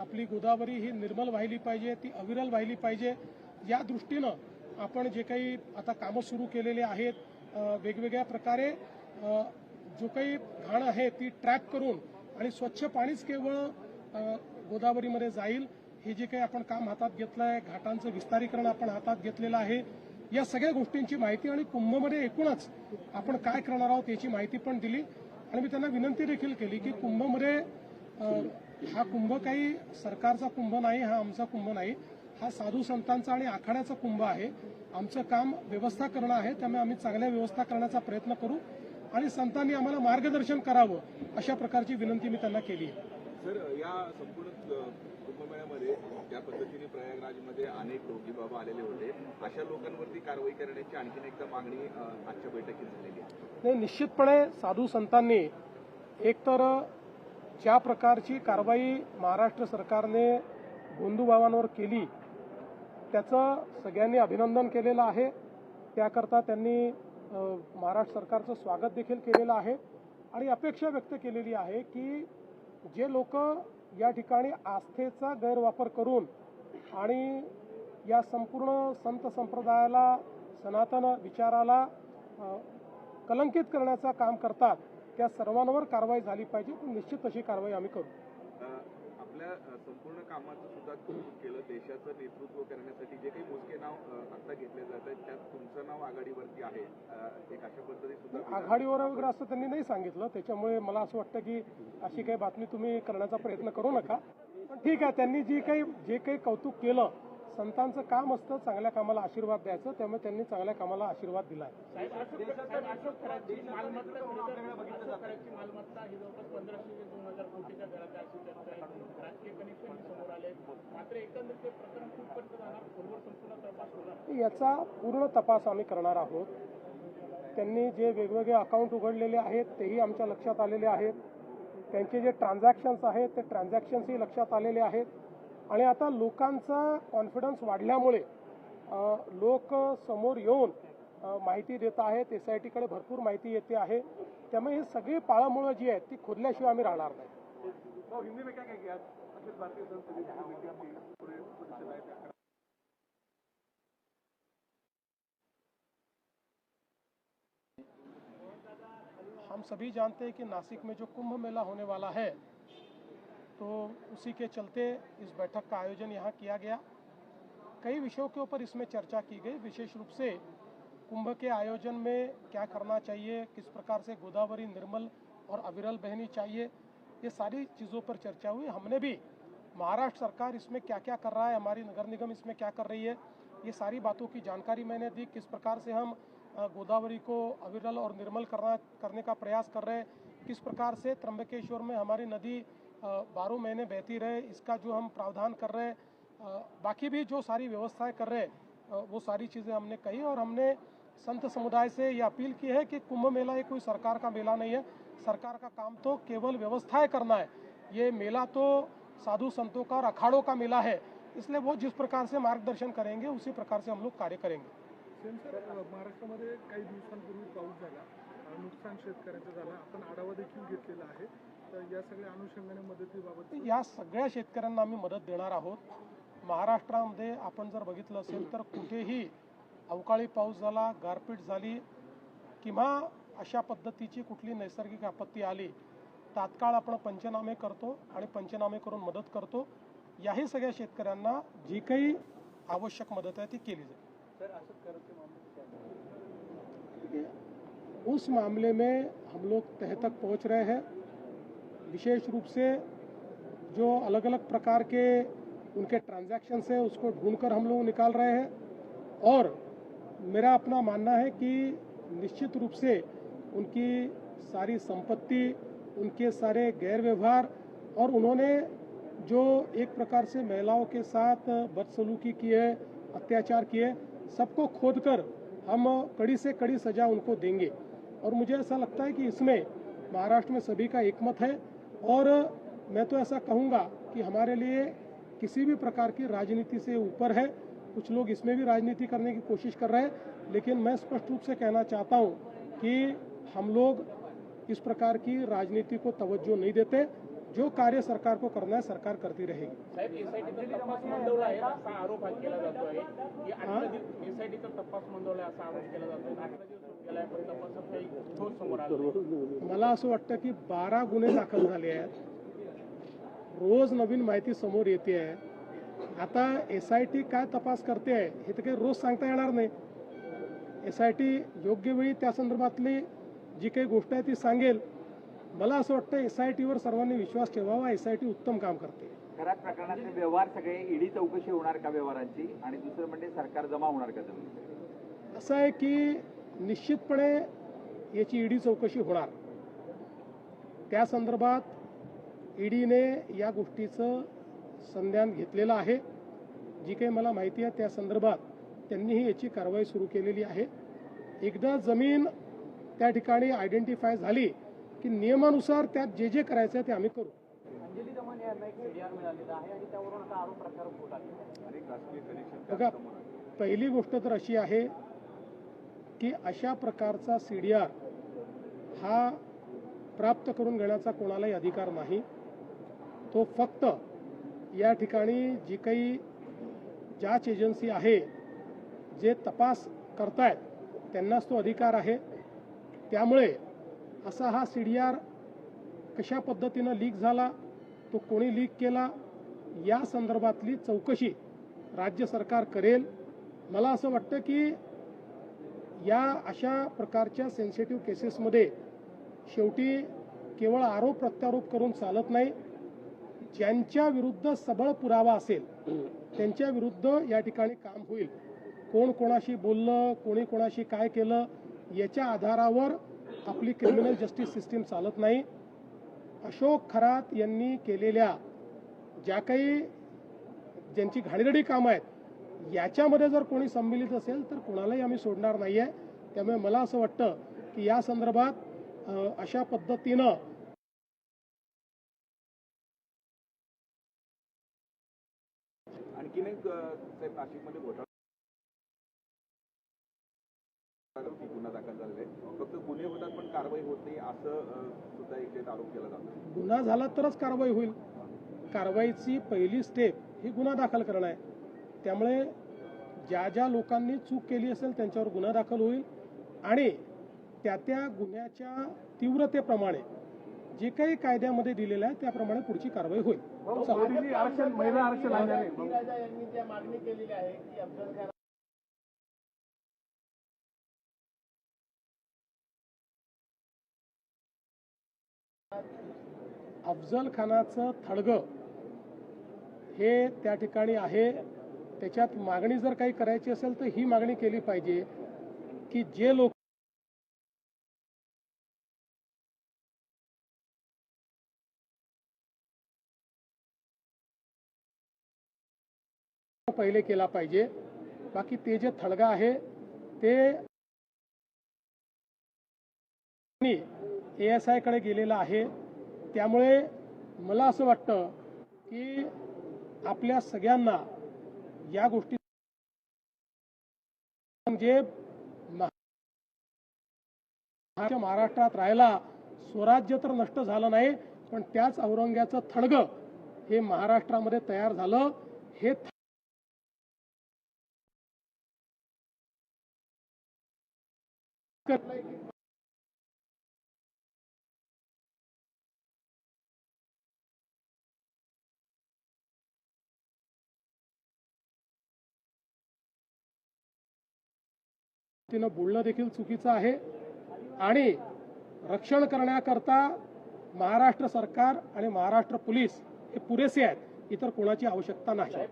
आपली गोदावरी ही निर्मल वाहिली पाहिजे, ती अविरल वाहिली पाहिजे. या दृष्टीनं आपण जे काही आता कामं सुरू केलेले आहेत, वेगवेगळ्या प्रकारे जो काही घाण आहे ती ट्रॅप करून आणि स्वच्छ पाणीच केवळ गोदावरीमध्ये जाईल, हे जे काही आपण काम हातात घेतलं आहे, घाटांचं विस्तारीकरण आपण हातात घेतलेलं आहे, या सगळ्या गोष्टींची माहिती आणि कुंभमध्ये एकूणच आपण काय करणार आहोत याची माहिती पण दिली. आणि मी त्यांना विनंती देखील केली की कुंभमध्ये हा कुंभ काही सरकारचा कुंभ नाही, हा आमचा कुंभ नाही, हा साधू संतांचा आणि आखाड्याचा कुंभ आहे. आमचं काम व्यवस्था करणं आहे, त्यामुळे आम्ही चांगल्या व्यवस्था करण्याचा प्रयत्न करू आणि संतांनी आम्हाला मार्गदर्शन करावं अशा प्रकारची विनंती मी त्यांना केली आहे. सर, या संपूर्ण कुंभमेळ्यामध्ये ज्या पद्धतीने प्रयागराजमध्ये अनेक रोगी बाबा आलेले होते, अशा लोकांवरती कारवाई करण्याची आणखीन एकदा मागणी आजच्या बैठकीत झालेली आहे. नाही, निश्चितपणे साधू संतांनी एकतर ज्या प्रकारची कारवाई महाराष्ट्र सरकारने गोंधूबाबांवर केली त्याचं सगळ्यांनी अभिनंदन केलेलं आहे. त्याकरता त्यांनी महाराष्ट्र सरकारचं स्वागत देखील केलेलं आहे आणि अपेक्षा व्यक्त केलेली आहे की जे लोक या ठिकाणी आस्थेचा गैरवापर करून आणि या संपूर्ण संत संप्रदायाला, सनातन विचाराला कलंकित करण्याचं काम करतात, त्या सर्वांवर कारवाई झाली पाहिजे. निश्चित तशी कारवाई आम्ही करू. आपल्या संपूर्ण कामाचं सुद्धा कौतुक केलं. देशाचं नेतृत्व करण्यासाठी जे काही मोजके नाव आता घेतले जात आहेत त्यात तुमचं नाव आघाडीवरती आहे, एक अशा पद्धती सुद्धा आघाडीवर वगैरे असं त्यांनी नाही सांगितलं. त्याच्यामुळे मला असं वाटतं की अशी काही बातमी तुम्ही करण्याचा प्रयत्न करू नका. पण ठीक आहे, त्यांनी जे काही कौतुक केलं, संतांचं काम असतं चांगल्या कामाला आशीर्वाद द्यायचं, त्यामुळे त्यांनी चांगल्या कामाला आशीर्वाद दिला. याचा पूर्ण तपास आम्ही करणार आहोत. त्यांनी जे वेगवेगळे अकाउंट उघडलेले आहेत तेही आमच्या लक्षात आलेले आहेत. त्यांचे जे ट्रान्झॅक्शन्स आहेत ते ट्रान्झॅक्शन्सही लक्षात आलेले आहेत. आणि आता लोकांचा कॉन्फिडन्स वाढल्यामुळे लोक समोर येऊन माहिती देत आहेत. SITकडे भरपूर माहिती येते आहे. त्यामुळे ही सगळी पाळंमुळं जी आहेत ती खोदल्याशिवाय आम्ही राहणार नाही. हम सभी जानते हैं कि नासिक में जो कुंभ मेला होने वाला है, तो उसी के चलते इस बैठक का आयोजन यहाँ किया गया. कई विषयों के ऊपर इसमें चर्चा की गई. विशेष रूप से कुंभ के आयोजन में क्या करना चाहिए, किस प्रकार से गोदावरी निर्मल और अविरल बहनी चाहिए, ये सारी चीज़ों पर चर्चा हुई. हमने भी महाराष्ट्र सरकार इसमें क्या क्या कर रहा है, हमारी नगर निगम इसमें क्या कर रही है, ये सारी बातों की जानकारी मैंने दी. किस प्रकार से हम गोदावरी को अविरल और निर्मल करने का प्रयास कर रहे हैं, किस प्रकार से त्र्यंबकेश्वर में हमारी नदी 12 महीने बहती रहे, इसका जो हम प्रावधान कर रहे हैं, बाकी भी जो सारी व्यवस्थाएं कर रहे हैं, वो सारी चीज़ें हमने कही. और हमने संत समुदाय से ये अपील की है कि कुंभ मेला ये कोई सरकार का मेला नहीं है. सरकार का काम तो केवल व्यवस्थाएं करना है. ये मेला तो साधु संतों का और अखाड़ों का मेला है, इसलिए वो जिस प्रकार से मार्गदर्शन करेंगे उसी प्रकार से हम लोग कार्य करेंगे. महाराष्ट्रामध्ये काही दिवसांपूर्वी पाऊस झाला, नुकसान शेतकऱ्यांचं झालं, आपण आढावा देखील घेतलेला आहे. तर या सगळ्या अनुषंगाने मदतीबाबत या सगळ्या शेतकऱ्यांना आम्ही मदत देणार आहोत. महाराष्ट्रामध्ये आपण जर बघितलं असेल तर कुठेही अवकाळी पाऊस झाला, गारपीट झाली किंवा अशा पद्धतीची कुठली नैसर्गिक आपत्ती आली, तात्काळ आपण पंचनामे करतो आणि पंचनामे करून मदत करतो. याही सगळ्या शेतकऱ्यांना जी काही आवश्यक मदत है ती केली जाए. उस मामले में हम लोग तह तक पहुंच रहे हैं. विशेष रूप से जो अलग अलग प्रकार के उनके ट्रांजैक्शंस हैं उसको ढूंढकर हम लोग निकाल रहे हैं. और मेरा अपना मानना है कि निश्चित रूप से उनकी सारी संपत्ति, उनके सारे गैर व्यवहार और उन्होंने जो एक प्रकार से महिलाओं के साथ बदसलूकी की है, अत्याचार किए, सबको खोदकर हम कड़ी से कड़ी सजा उनको देंगे. और मुझे ऐसा लगता है कि इसमें महाराष्ट्र में सभी का एकमत है. और मैं तो ऐसा कहूँगा कि हमारे लिए किसी भी प्रकार की राजनीति से ऊपर है. कुछ लोग इसमें भी राजनीति करने की कोशिश कर रहे हैं, लेकिन मैं स्पष्ट रूप से कहना चाहता हूँ कि हम लोग इस प्रकार की राजनीति को तवज्जो नहीं देते. जो कार्य सरकार को करना है सरकार करती रहेगी। साहेब, एसआयटीचा तपास मंदवला आहे असा आरोप हा केला जातो आहे की 18 दिवस एसआयटीचा तपास मंदवला असा आरोप केला जातो आहे। 18 दिवस होत गेलाय पण तपासात काही ठोस समोर आलं नाही। मला असं वाटतं की 12 गुन्हे दाखल झाले आहेत, रोज नवीन माहिती समोर येते आहे। आता एसआयटी काय तपास करते आहे हे तर काही रोज सांगता येणार नाही। एसआयटी योग्य वेळी त्या संदर्भातली जी काही गोष्ट आहे ती सांगेल। मला असं वाटतं एसआयटीवर सर्वांनी विश्वास ठेवावा, एसआयटी उत्तम काम करते। करार प्रकरणातले व्यवहार सगळे ईडी चौकशी होणार का व्यवहारांची, आणि दुसरं म्हणजे सरकार जमा होणार का जमीन? असं आहे की निश्चितपणे याची ईडी चौकशी होणार। त्या संदर्भात ईडीने या गोष्टीचं संज्ञान घेतलेलं आहे। जी काही मला माहिती आहे त्या संदर्भात त्यांनीही याची कारवाई सुरू केलेली आहे। एकदा जमीन त्या ठिकाणी आयडेंटिफाय झाली की नियमानुसार त्यात जे जे करायचं ते आम्ही करू। अंजली दमन यांना एक सीडीआर मिळालेला आहे आणि त्यावरून आता आरोप प्रत्यारोप होत आहे। अनेक राष्ट्रीय कनेक्शन बघा, पहिली गोष्ट तर अशी आहे की अशा प्रकारचा सीडीआर हा प्राप्त करून घेण्याचा कोणालाही अधिकार नाही। तो फक्त या ठिकाणी जी काही जांच एजन्सी आहे जे तपास करतायत त्यांनाच तो अधिकार आहे। त्यामुळे असा हा सीडीआर कशा पद्धतीनं लीक झाला, तो कोणी लीक केला, या संदर्भातली चौकशी राज्य सरकार करेल। मला असं वाटतं की या अशा प्रकारच्या सेन्सिटिव्ह केसेसमध्ये शेवटी केवळ आरोप प्रत्यारोप करून चालत नाही। ज्यांच्या विरुद्ध सबळ पुरावा असेल त्यांच्या विरुद्ध या ठिकाणी काम होईल। कोण कोणाशी बोललं, कोणी कोणाशी काय केलं याच्या आधारावर आपली क्रिमिनल जस्टिस सिस्टीम चालत नाही। अशोक खरात यांनी केलेल्या ज्या काही ज्यांची घाणेरडी कामं आहेत याच्यामध्ये जर कोणी संमिलित असेल तर कोणालाही आम्ही सोडणार नाही आहे। त्यामुळे मला असं वाटतं की या संदर्भात अशा पद्धतीनं आणखीन एक साहेब, नाशिकमध्ये घोटाळा गुन्हा दाखल झालेला आहे। फक्त गुन्हे होतात पण कारवाई होत नाही असं सुद्धा एक आरोप केला जातो। गुन्हा झाला तरच कारवाई होईल। कारवाईची पहिली स्टेप ही गुन्हा दाखल करणं आहे। त्यामुळे ज्या ज्या लोकांनी चूक केली असेल त्यांच्यावर गुन्हा दाखल होईल आणि त्या त्या गुन्ह्याच्या तीव्रतेप्रमाणे जे काही कायद्यामध्ये दिलेलं आहे त्याप्रमाणे पुढची कारवाई होईल। महिला आरक्षण यांनी ज्या मागणी केलेली आहे की अफजल खान अफजल खानाचं थडगं हे त्या ठिकाणी आहे। त्याच्यात मागणी जर काही करायची असेल तर ही मागणी केली पाहिजे की जे लोक पहिले केला पाहिजे। बाकी ते जे थडगा आहे ते ASI कडे गेलेला आहे। त्यामुळे मला असं वाटतं की आपल्या सगळ्यांना या गोष्टी म्हणजे महाराष्ट्रात राहायला स्वराज्य तर नष्ट झालं नाही पण त्याच औरंग्याचं थडगं हे महाराष्ट्रामध्ये तयार झालं। हे तिनं बोलणं देखील चुकीचं आहे आणि रक्षण करण्याकरता महाराष्ट्र सरकार आणि महाराष्ट्र पोलीस हे पुरेसे आहेत। इतर कोणाची आवश्यकता नाही।